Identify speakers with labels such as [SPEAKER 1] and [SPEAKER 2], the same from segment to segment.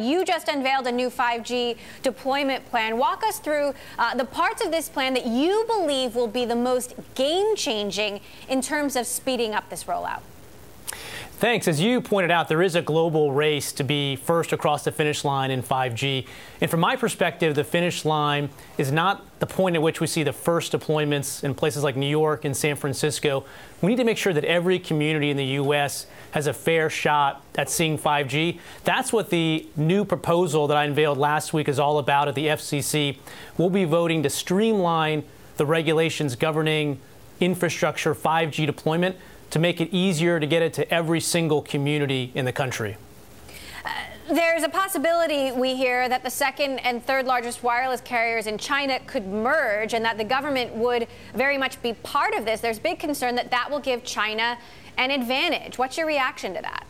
[SPEAKER 1] You just unveiled a new 5G deployment plan. Walk us through the parts of this plan that you believe will be the most game-changing in terms of speeding up this rollout.
[SPEAKER 2] Thanks. As you pointed out, there is a global race to be first across the finish line in 5G. And from my perspective, the finish line is not the point at which we see the first deployments in places like New York and San Francisco. We need to make sure that every community in the U.S. has a fair shot at seeing 5G. That's what the new proposal that I unveiled last week is all about at the FCC. We'll be voting to streamline the regulations governing infrastructure 5G deployment to make it easier to get it to every single community in the country.
[SPEAKER 1] There's a possibility, we hear, that the second and third largest wireless carriers in China could merge and that the government would very much be part of this. There's big concern that that will give China an advantage. What's your reaction to that?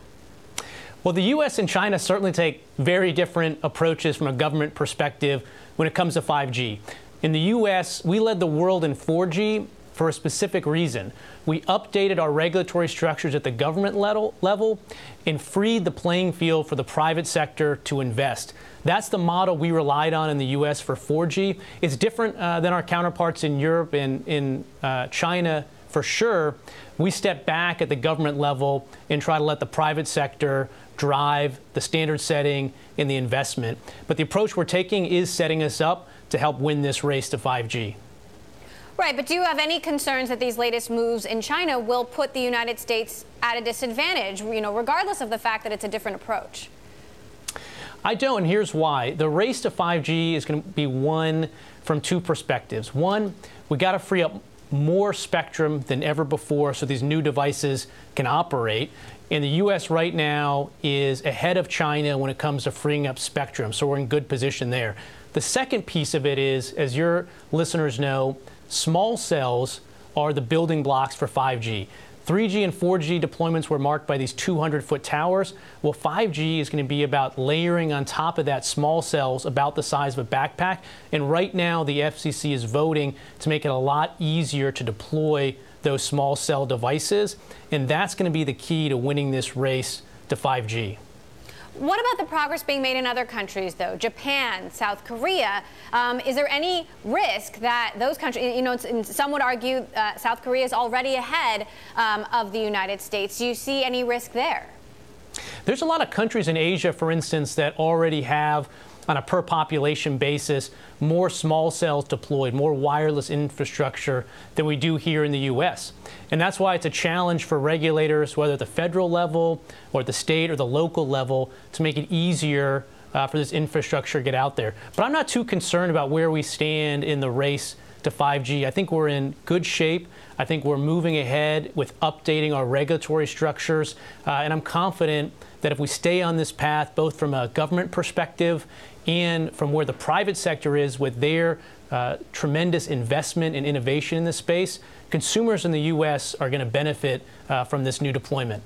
[SPEAKER 2] Well, the U.S. and China certainly take very different approaches from a government perspective when it comes to 5G. In the U.S., we led the world in 4G for a specific reason. We updated our regulatory structures at the government level and freed the playing field for the private sector to invest. That's the model we relied on in the U.S. for 4G. It's different than our counterparts in Europe and in China for sure. We step back at the government level and try to let the private sector drive the standard setting and the investment. But the approach we're taking is setting us up to help win this race to 5G.
[SPEAKER 1] Right, but do you have any concerns that these latest moves in China will put the United States at a disadvantage, regardless of the fact that it's a different approach?
[SPEAKER 2] I don't, and here's why. The race to 5G is going to be won from two perspectives. One, we got to free up more spectrum than ever before so these new devices can operate. And the U.S. right now is ahead of China when it comes to freeing up spectrum, so we're in good position there. The second piece of it is, as your listeners know, small cells are the building blocks for 5G. 3G and 4G deployments were marked by these 200-foot towers. Well, 5G is going to be about layering on top of that small cells about the size of a backpack. And right now, the FCC is voting to make it a lot easier to deploy those small cell devices. And that's going to be the key to winning this race to 5G.
[SPEAKER 1] What about the progress being made in other countries, though? Japan, South Korea. Is there any risk that those countries, some would argue South Korea is already ahead of the United States. Do you see any risk there?
[SPEAKER 2] There's a lot of countries in Asia, for instance, that already have, on a per population basis, more small cells deployed, more wireless infrastructure than we do here in the U.S. And that's why it's a challenge for regulators, whether at the federal level or at the state or the local level, to make it easier for this infrastructure to get out there. But I'm not too concerned about where we stand in the race to 5G. I think we're in good shape. I think we're moving ahead with updating our regulatory structures. And I'm confident that if we stay on this path, both from a government perspective and from where the private sector is with their tremendous investment and innovation in this space, consumers in the U.S. are going to benefit from this new deployment.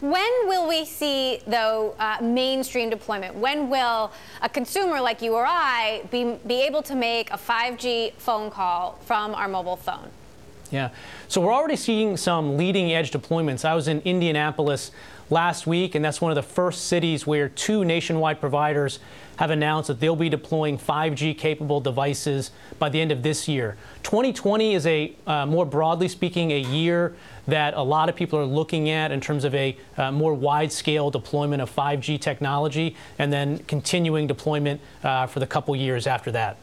[SPEAKER 1] When will we see, though, mainstream deployment? When will a consumer like you or I be able to make a 5G phone call from our mobile phone?
[SPEAKER 2] Yeah. So we're already seeing some leading edge deployments. I was in Indianapolis last week, and that's one of the first cities where two nationwide providers have announced that they'll be deploying 5G capable devices by the end of this year. 2020 is more broadly speaking, a year that a lot of people are looking at in terms of a more wide-scale deployment of 5G technology and then continuing deployment for the couple years after that.